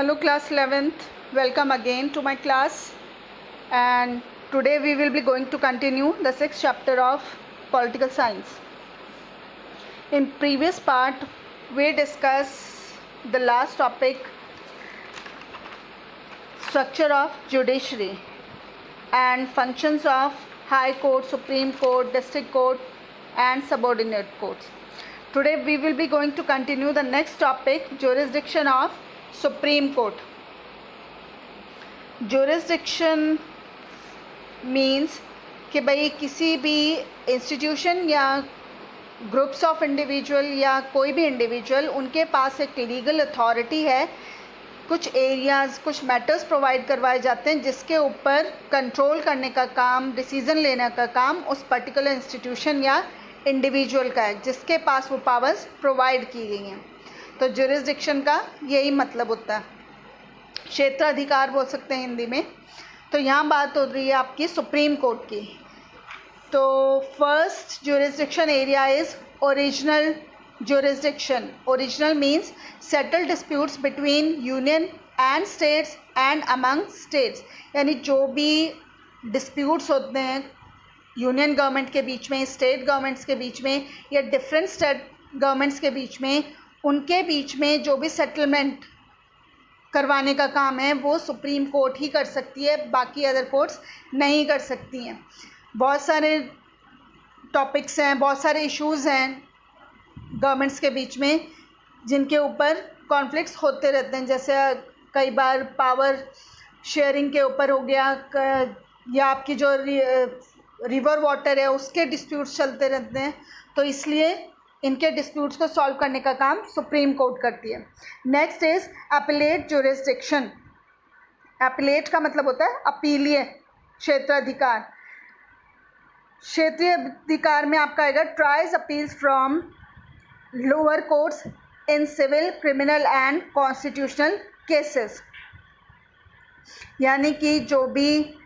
Hello class 11th, welcome again to my class, and today we will be going to continue the 6th chapter of political science. In previous part we discussed the last topic, structure of judiciary and functions of high court, supreme court, district court and subordinate courts. Today we will be going to continue the next topic, jurisdiction of Supreme Court. Jurisdiction means कि भाई किसी भी institution या groups of individual या कोई भी individual उनके पास एक लीगल अथॉरिटी है, कुछ एरियाज, कुछ मैटर्स प्रोवाइड करवाए जाते हैं जिसके ऊपर कंट्रोल करने का काम, डिसीजन लेने का काम उस पर्टिकुलर इंस्टीट्यूशन या इंडिविजुअल का है जिसके पास वो पावर्स प्रोवाइड की गई हैं. तो जुरिस्डिक्शन का यही मतलब होता है, क्षेत्राधिकार बोल सकते हैं हिंदी में. तो यहाँ बात हो रही है आपकी सुप्रीम कोर्ट की. तो first jurisdiction area is original jurisdiction. Original means settle disputes between union and states and among states, यानी जो भी डिस्प्यूट्स होते हैं यूनियन गवर्नमेंट के बीच में, स्टेट गवर्नमेंट्स के बीच में या डिफरेंट स्टेट गवर्नमेंट्स के बीच में, उनके बीच में जो भी सेटलमेंट करवाने का काम है वो सुप्रीम कोर्ट ही कर सकती है, बाकी अदर कोर्ट्स नहीं कर सकती हैं. बहुत सारे टॉपिक्स हैं, बहुत सारे इश्यूज़ हैं गवर्नमेंट्स के बीच में जिनके ऊपर कॉन्फ्लिक्ट्स होते रहते हैं. जैसे कई बार पावर शेयरिंग के ऊपर हो गया, या आपकी जो रिवर वाटर है उसके डिस्प्यूट्स चलते रहते हैं. तो इसलिए इनके डिस्प्यूट्स को सॉल्व करने का काम सुप्रीम कोर्ट करती है. Next is appellate jurisdiction. Appellate का मतलब होता है अपीलीय क्षेत्राधिकार. क्षेत्रीय अधिकार में आपका आएगा tries appeals from lower courts in civil, criminal and constitutional cases. यानी कि जो भी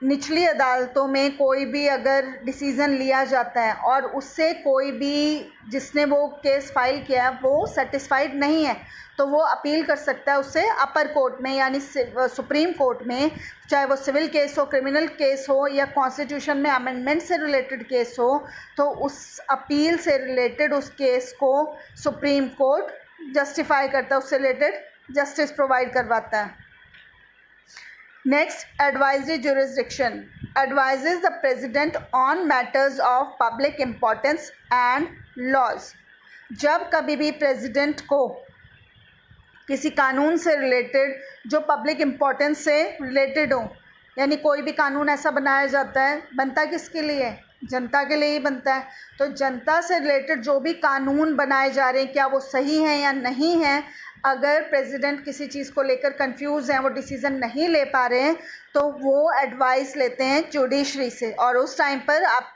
निचली अदालतों में कोई भी अगर डिसीज़न लिया जाता है और उससे कोई भी जिसने वो केस फाइल किया है वो सेटिस्फाइड नहीं है, तो वो अपील कर सकता है उससे अपर कोर्ट में यानी सुप्रीम कोर्ट में, चाहे वो सिविल केस हो, क्रिमिनल केस हो या कॉन्स्टिट्यूशन में अमेंडमेंट से रिलेटेड केस हो. तो उस अपील से रिलेटेड उस केस को सुप्रीम कोर्ट जस्टिफाई करता है, उससे रिलेटेड जस्टिस प्रोवाइड करवाता है. Next, advisory jurisdiction advises the president on matters of public importance and laws. जब कभी भी प्रेसिडेंट को किसी कानून से रिलेटेड जो पब्लिक इम्पोर्टेंस से रिलेटेड हो, यानी कोई भी कानून ऐसा बनाया जाता है, बनता किसके लिए? जनता के लिए ही बनता है. तो जनता से रिलेटेड जो भी कानून बनाए जा रहे हैं क्या वो सही हैं या नहीं हैं, अगर प्रेसिडेंट किसी चीज़ को लेकर कंफ्यूज हैं, वो डिसीज़न नहीं ले पा रहे हैं, तो वो एडवाइस लेते हैं जुडिशरी से और उस टाइम पर आप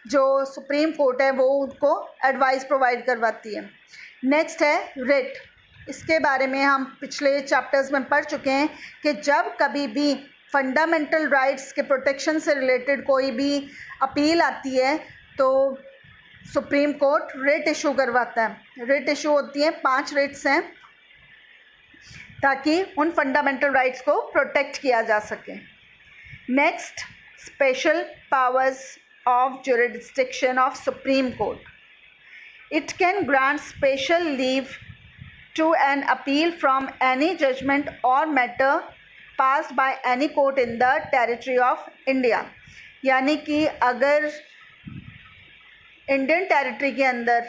जो सुप्रीम कोर्ट है वो उनको एडवाइस प्रोवाइड करवाती है. नेक्स्ट है रिट. इसके बारे में हम पिछले चैप्टर्स में पढ़ चुके हैं कि जब कभी भी फंडामेंटल राइट्स के प्रोटेक्शन से रिलेटेड कोई भी अपील आती है तो सुप्रीम कोर्ट रिट इशू करवाता है. रिट इशू होती है, 5 रिट्स हैं ताकि उन फंडामेंटल राइट्स को प्रोटेक्ट किया जा सके. Next, special powers of jurisdiction of Supreme Court. It can grant special leave to an appeal from any judgement और matter passed by any court in the territory of India. यानी कि अगर Indian territory के अंदर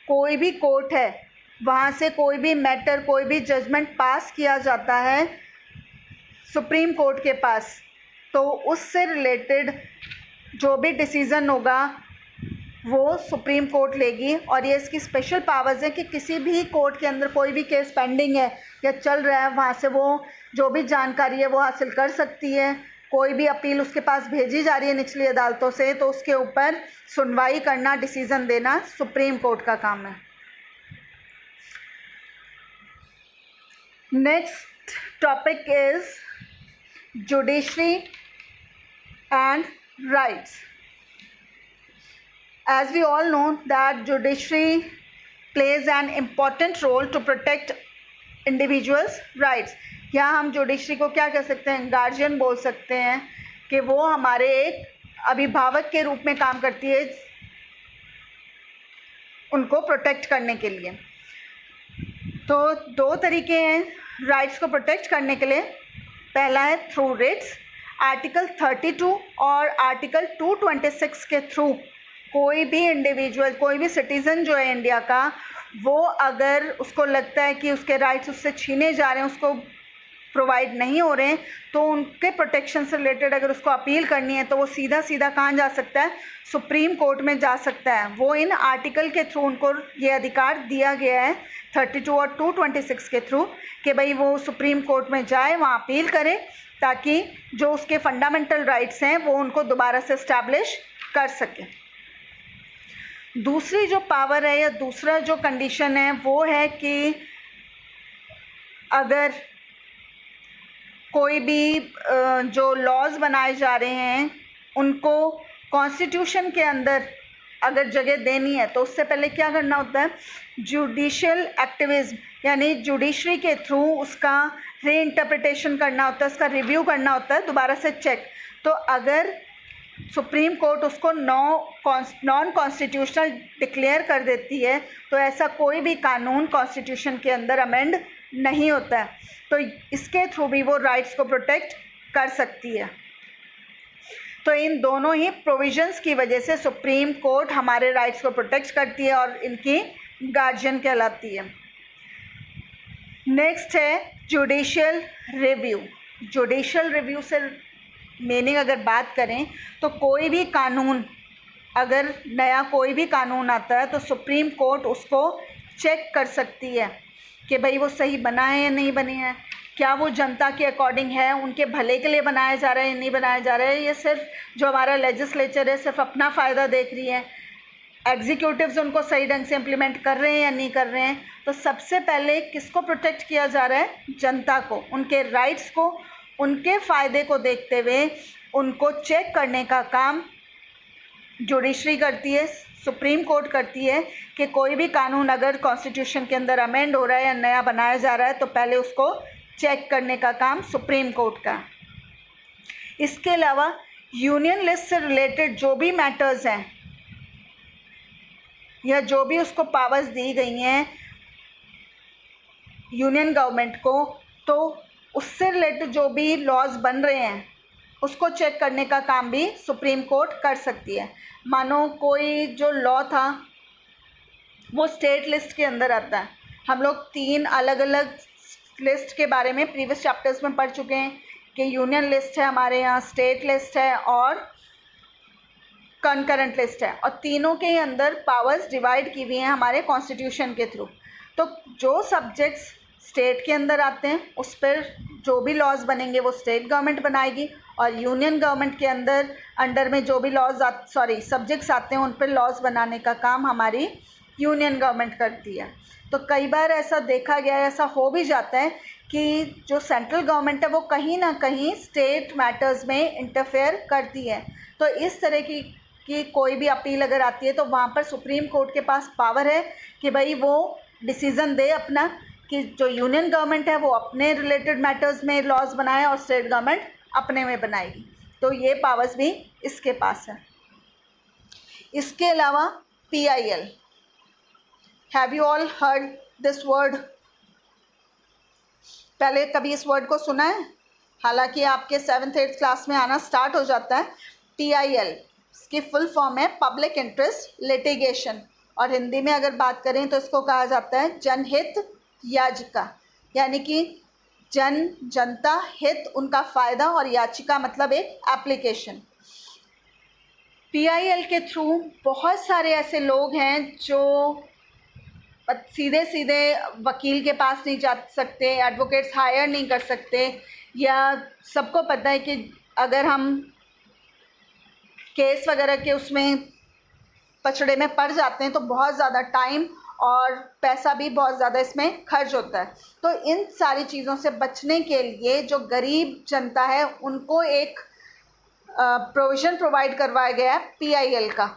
कोई भी court है, वहाँ से कोई भी मैटर, कोई भी जजमेंट पास किया जाता है सुप्रीम कोर्ट के पास, तो उससे रिलेटेड जो भी डिसीज़न होगा वो सुप्रीम कोर्ट लेगी. और ये इसकी स्पेशल पावर्स है कि किसी भी कोर्ट के अंदर कोई भी केस पेंडिंग है या चल रहा है, वहाँ से वो जो भी जानकारी है वो हासिल कर सकती है. कोई भी अपील उसके पास भेजी जा रही है निचली अदालतों से, तो उसके ऊपर सुनवाई करना, डिसीज़न देना सुप्रीम कोर्ट का काम है. Next topic is judiciary and rights. As we all know that judiciary plays an important role to protect individuals rights. यहाँ हम जुडिशरी को क्या कह सकते हैं, गार्जियन बोल सकते हैं कि वो हमारे एक अभिभावक के रूप में काम करती है उनको प्रोटेक्ट करने के लिए। तो दो तरीके हैं राइट्स को प्रोटेक्ट करने के लिए। पहला है थ्रू रिट्स। आर्टिकल 32 और आर्टिकल 226 के थ्रू कोई भी इंडिविजुअल, कोई भी सिटीज़न जो है इंडिया का, वो अगर उसको लगता है कि उसके राइट्स उससे छीने जा रहे हैं, उसको प्रोवाइड नहीं हो रहे हैं, तो उनके प्रोटेक्शन से रिलेटेड अगर उसको अपील करनी है तो वो सीधा सीधा कहाँ जा सकता है, सुप्रीम कोर्ट में जा सकता है। वो इन आर्टिकल के थ्रू उनको ये अधिकार दिया गया है 32 और 226 के थ्रू कि भाई वो सुप्रीम कोर्ट में जाए, वहाँ अपील करे, ताकि जो उसके फंडामेंटल राइट्स हैं वो उनको दोबारा से इस्टेब्लिश कर सके। दूसरी जो पावर है या दूसरा जो कंडीशन है वो है कि अगर कोई भी जो लॉज बनाए जा रहे हैं उनको कॉन्स्टिट्यूशन के अंदर अगर जगह देनी है तो उससे पहले क्या करना होता है, जुडिशियल एक्टिविज्म, यानी जुडिशरी के थ्रू उसका रीइंटरप्रिटेशन करना होता है, उसका रिव्यू करना होता है, दोबारा से चेक। तो अगर सुप्रीम कोर्ट उसको नॉन कॉन्स्टिट्यूशनल डिक्लेयर कर देती है तो ऐसा कोई भी कानून कॉन्स्टिट्यूशन के अंदर अमेंड नहीं होता है। तो इसके थ्रू भी वो राइट्स को प्रोटेक्ट कर सकती है। तो इन दोनों ही प्रोविजंस की वजह से सुप्रीम कोर्ट हमारे राइट्स को प्रोटेक्ट करती है और इनकी गार्जियन कहलाती है। नेक्स्ट है जुडिशियल रिव्यू। जुडिशियल रिव्यू से मीनिंग अगर बात करें तो कोई भी कानून, अगर नया कोई भी कानून आता है तो सुप्रीम कोर्ट उसको चेक कर सकती है कि भाई वो सही बना है या नहीं बनी है, क्या वो जनता के अकॉर्डिंग है, उनके भले के लिए बनाया जा रहा है या नहीं बनाया जा रहा है, ये सिर्फ जो हमारा लेजिस्लेचर है सिर्फ अपना फ़ायदा देख रही है, एग्जीक्यूटिव्स उनको सही ढंग से इम्प्लीमेंट कर रहे हैं या नहीं कर रहे हैं। तो सबसे पहले किसको प्रोटेक्ट किया जा रहा है, जनता को, उनके राइट्स को, उनके फ़ायदे को देखते हुए उनको चेक करने का काम जुडिशरी करती है, सुप्रीम कोर्ट करती है कि कोई भी कानून अगर कॉन्स्टिट्यूशन के अंदर अमेंड हो रहा है या नया बनाया जा रहा है तो पहले उसको चेक करने का काम सुप्रीम कोर्ट का। इसके अलावा यूनियन लिस्ट से रिलेटेड जो भी मैटर्स हैं या जो भी उसको पावर्स दी गई हैं यूनियन गवर्नमेंट को, तो उससे रिलेटेड जो भी लॉज बन रहे हैं उसको चेक करने का काम भी सुप्रीम कोर्ट कर सकती है। मानो कोई जो लॉ था वो स्टेट लिस्ट के अंदर आता है। हम लोग 3 अलग अलग लिस्ट के बारे में प्रीवियस चैप्टर्स में पढ़ चुके हैं कि यूनियन लिस्ट है हमारे यहाँ, स्टेट लिस्ट है और कंकरेंट लिस्ट है, और तीनों के अंदर पावर्स डिवाइड की हुई हैं हमारे कॉन्स्टिट्यूशन के थ्रू। तो जो सब्जेक्ट्स स्टेट के अंदर आते हैं उस पर जो भी लॉज बनेंगे वो स्टेट गवर्नमेंट बनाएगी, और यूनियन गवर्नमेंट के अंडर में जो भी सब्जेक्ट्स आते हैं उन पर लॉज बनाने का काम हमारी यूनियन गवर्नमेंट करती है। तो कई बार ऐसा देखा गया है, ऐसा हो भी जाता है कि जो सेंट्रल गवर्नमेंट है वो कहीं ना कहीं स्टेट मैटर्स में इंटरफेयर करती है। तो इस तरह की कोई भी अपील अगर आती है तो वहाँ पर सुप्रीम कोर्ट के पास पावर है कि भाई वो डिसीज़न दे अपना कि जो यूनियन गवर्नमेंट है वो अपने रिलेटेड मैटर्स में लॉज बनाए और स्टेट गवर्नमेंट अपने में बनाएगी। तो ये पावर्स भी इसके पास है। इसके अलावा PIL, have you all heard this word? पहले कभी इस वर्ड को सुना है? हालांकि आपके 7th 8th क्लास में आना स्टार्ट हो जाता है। PIL इसकी फुल फॉर्म है पब्लिक इंटरेस्ट लिटिगेशन, और हिंदी में अगर बात करें तो इसको कहा जाता है जनहित याचिका, यानी कि जनता हित, उनका फ़ायदा, और याचिका मतलब एक एप्लीकेशन। PIL के थ्रू बहुत सारे ऐसे लोग हैं जो सीधे सीधे वकील के पास नहीं जा सकते, एडवोकेट्स हायर नहीं कर सकते, या सबको पता है कि अगर हम केस वगैरह के उसमें पचड़े में पड़ जाते हैं तो बहुत ज़्यादा टाइम और पैसा भी बहुत ज़्यादा इसमें खर्च होता है। तो इन सारी चीज़ों से बचने के लिए जो गरीब जनता है उनको एक प्रोविज़न प्रोवाइड करवाया गया है PIL का।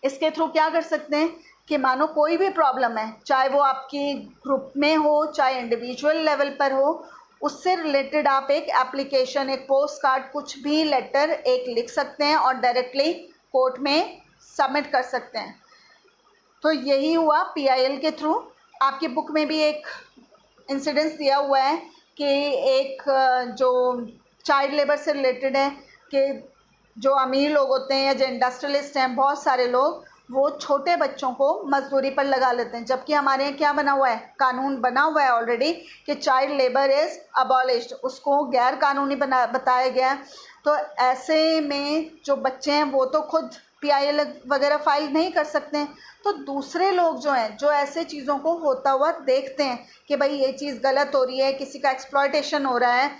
इसके थ्रू क्या कर सकते हैं कि मानो कोई भी प्रॉब्लम है, चाहे वो आपकी ग्रुप में हो, चाहे इंडिविजुअल लेवल पर हो, उससे रिलेटेड आप एक एप्लीकेशन, एक पोस्ट कार्ड, कुछ भी लेटर एक लिख सकते हैं और डायरेक्टली कोर्ट में सबमिट कर सकते हैं। तो यही हुआ PIL के थ्रू। आपकी बुक में भी एक इंसिडेंस दिया हुआ है कि एक जो चाइल्ड लेबर से रिलेटेड है कि जो अमीर लोग होते हैं या जो इंडस्ट्रियलिस्ट हैं, बहुत सारे लोग वो छोटे बच्चों को मजदूरी पर लगा लेते हैं, जबकि हमारे यहाँ क्या बना हुआ है, कानून बना हुआ है ऑलरेडी कि चाइल्ड लेबर इज़ अबॉलिश्ड, उसको गैर कानूनी बताया गया है। तो ऐसे में जो बच्चे हैं वो तो खुद PIL वगैरह फाइल नहीं कर सकते हैं, तो दूसरे लोग जो हैं, जो ऐसे चीज़ों को होता हुआ देखते हैं कि भाई ये चीज़ गलत हो रही है, किसी का एक्सप्लॉयटेशन हो रहा है,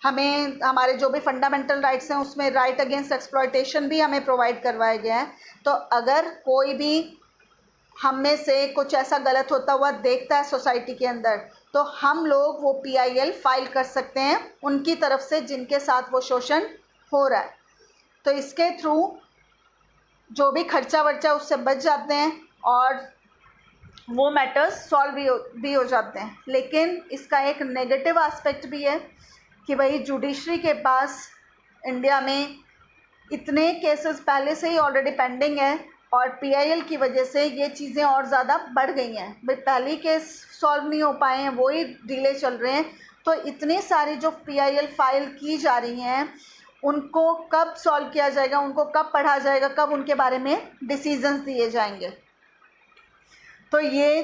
हमें हमारे जो भी फंडामेंटल राइट्स हैं उसमें राइट अगेंस्ट एक्सप्लॉयटेशन भी हमें प्रोवाइड करवाया गया है। तो अगर कोई भी हम में से कुछ ऐसा गलत होता हुआ देखता है सोसाइटी के अंदर, तो हम लोग वो PIL फाइल कर सकते हैं उनकी तरफ से जिनके साथ वो शोषण हो रहा है। तो इसके थ्रू जो भी खर्चा वर्चा उससे बच जाते हैं और वो मैटर्स सॉल्व भी हो जाते हैं। लेकिन इसका एक नेगेटिव एस्पेक्ट भी है कि भाई जुडिशरी के पास इंडिया में इतने केसेस पहले से ही ऑलरेडी पेंडिंग है और PIL की वजह से ये चीज़ें और ज़्यादा बढ़ गई हैं। भाई पहले केस सॉल्व नहीं हो पाए हैं, वही डिले चल रहे हैं, तो इतनी सारी जो PIL फाइल की जा रही हैं उनको कब सॉल्व किया जाएगा, उनको कब पढ़ा जाएगा, कब उनके बारे में डिसीजंस दिए जाएंगे। तो ये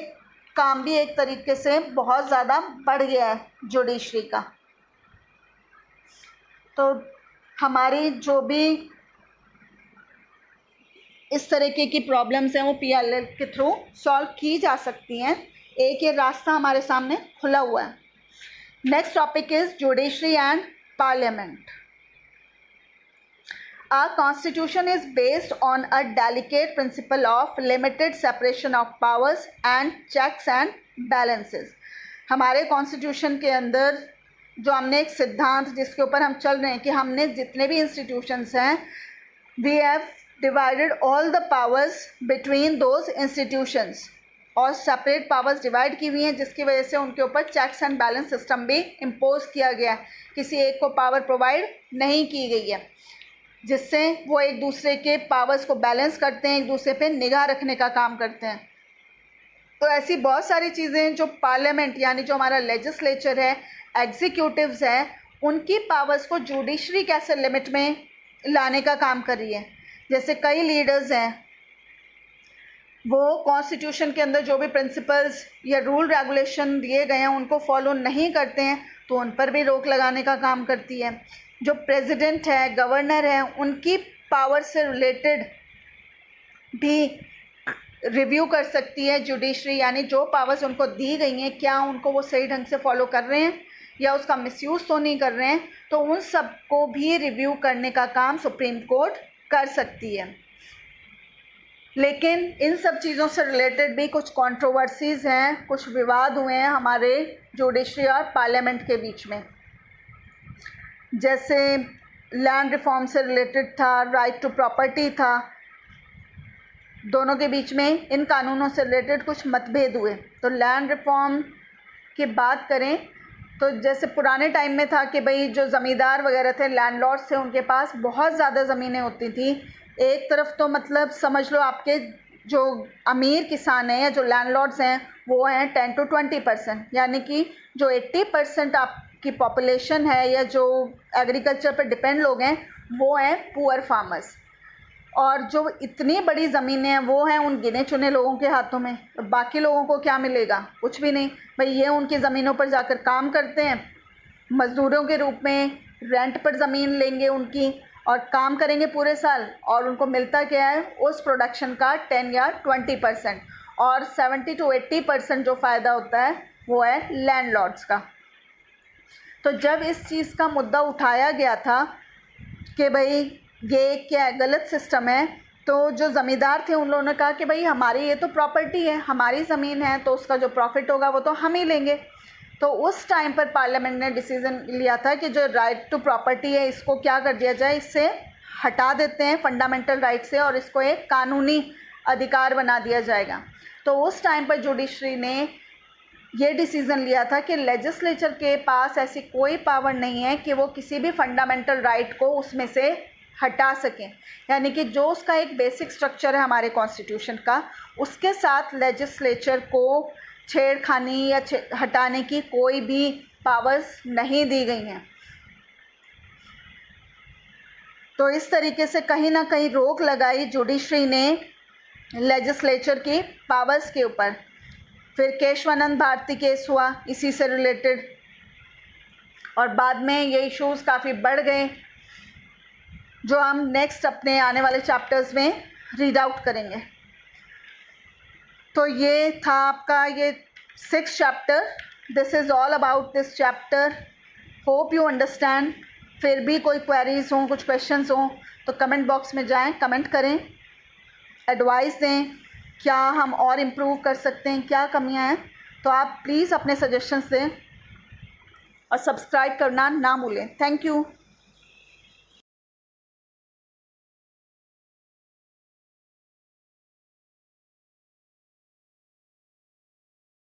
काम भी एक तरीके से बहुत ज़्यादा बढ़ गया है जुडिशरी का। तो हमारी जो भी इस तरीके की प्रॉब्लम्स हैं वो PIL के थ्रू सॉल्व की जा सकती हैं। एक ये रास्ता हमारे सामने खुला हुआ है। Next topic is judiciary and parliament. Our constitution is based on a delicate principle of limited separation of powers and checks and balances. हमारे कॉन्स्टिट्यूशन के अंदर जो हमने एक सिद्धांत जिसके ऊपर हम चल रहे हैं कि हमने जितने भी इंस्टीट्यूशंस हैं, we have divided all the powers between those institutions, और सेपरेट पावर्स डिवाइड की हुई हैं जिसकी वजह से उनके ऊपर चेक्स एंड बैलेंस सिस्टम भी इम्पोज किया गया है। किसी एक को पावर प्रोवाइड नहीं की गई है, जिससे वो एक दूसरे के पावर्स को बैलेंस करते हैं, एक दूसरे पे निगाह रखने का काम करते हैं। तो ऐसी बहुत सारी चीज़ें जो पार्लियामेंट यानी जो हमारा लेजिस्लेचर है, एग्जीक्यूटिव्स है, उनकी पावर्स को जुडिशरी कैसे लिमिट में लाने का काम कर रही है। जैसे कई लीडर्स हैं वो कॉन्स्टिट्यूशन के अंदर जो भी प्रिंसिपल्स या रूल रेगुलेशन दिए गए हैं उनको फॉलो नहीं करते हैं, तो उन पर भी रोक लगाने का काम करती है। जो प्रेसिडेंट है, गवर्नर है, उनकी पावर से रिलेटेड भी रिव्यू कर सकती है जुडिशरी, यानी जो पावर्स उनको दी गई हैं क्या उनको वो सही ढंग से फॉलो कर रहे हैं या उसका मिसयूज़ तो नहीं कर रहे हैं, तो उन सब को भी रिव्यू करने का काम सुप्रीम कोर्ट कर सकती है। लेकिन इन सब चीज़ों से रिलेटेड भी कुछ कंट्रोवर्सीज़ हैं, कुछ विवाद हुए हैं हमारे जुडिशरी और पार्लियामेंट के बीच में। जैसे लैंड रिफॉर्म से रिलेटेड था, राइट टू प्रॉपर्टी था, दोनों के बीच में इन कानूनों से रिलेटेड कुछ मतभेद हुए। तो लैंड रिफॉर्म की बात करें तो जैसे पुराने टाइम में था कि भाई जो ज़मींदार वगैरह थे, लैंडलॉर्ड्स थे, उनके पास बहुत ज़्यादा ज़मीनें होती थी। एक तरफ तो मतलब समझ लो आपके जो अमीर किसान हैं या जो लैंडलॉर्ड्स हैं वो हैं 10 to 20%, यानी कि जो 80% आपकी पॉपुलेशन है या जो एग्रीकल्चर पर डिपेंड लोग हैं वो हैं पुअर फार्मर्स। और जो इतनी बड़ी ज़मीनें हैं वो हैं उन गिने चुने लोगों के हाथों में। तो बाकी लोगों को क्या मिलेगा? कुछ भी नहीं। भाई ये उनकी ज़मीनों पर जाकर काम करते हैं, मज़दूरों के रूप में रेंट पर ज़मीन लेंगे उनकी और काम करेंगे पूरे साल, और उनको मिलता क्या है उस प्रोडक्शन का 10 या 20%, और 70 to 80% जो फ़ायदा होता है वो है लैंडलॉर्ड्स का। तो जब इस चीज़ का मुद्दा उठाया गया था कि भाई ये क्या गलत सिस्टम है, तो जो ज़मींदार थे उन लोगों ने कहा कि भाई हमारी ये तो प्रॉपर्टी है, हमारी ज़मीन है, तो उसका जो प्रॉफिट होगा वो तो हम ही लेंगे। तो उस टाइम पर पार्लियामेंट ने डिसीज़न लिया था कि जो राइट टू प्रॉपर्टी है इसको क्या कर दिया जाए, इससे हटा देते हैं फंडामेंटल राइट से और इसको एक कानूनी अधिकार बना दिया जाएगा। तो तो उस टाइम पर जुडिशरी ने ये डिसीज़न लिया था कि लेजिस्लेचर के पास ऐसी कोई पावर नहीं है कि वो किसी भी फंडामेंटल राइट को उसमें से हटा सकें, यानी कि जो उसका एक बेसिक स्ट्रक्चर है हमारे कॉन्स्टिट्यूशन का, उसके साथ लेजिस्लेचर को छेड़खानी या हटाने की कोई भी पावर्स नहीं दी गई हैं। तो इस तरीके से कहीं ना कहीं रोक लगाई जुडिशरी ने लेजिस्लेचर की पावर्स के ऊपर। फिर केशवानंद भारती केस हुआ इसी से रिलेटेड, और बाद में ये इश्यूज काफ़ी बढ़ गए, जो हम नेक्स्ट अपने आने वाले चैप्टर्स में रीड आउट करेंगे। तो ये था आपका ये 6th chapter. This is all about this chapter. Hope you understand. फिर भी कोई क्वेरीज हों, कुछ क्वेश्चंस हों, तो कमेंट बॉक्स में जाएं, कमेंट करें, एडवाइस दें, क्या हम और इम्प्रूव कर सकते हैं, क्या कमियां हैं, तो आप प्लीज़ अपने सजेशंस दें और सब्सक्राइब करना ना भूलें। Thank you.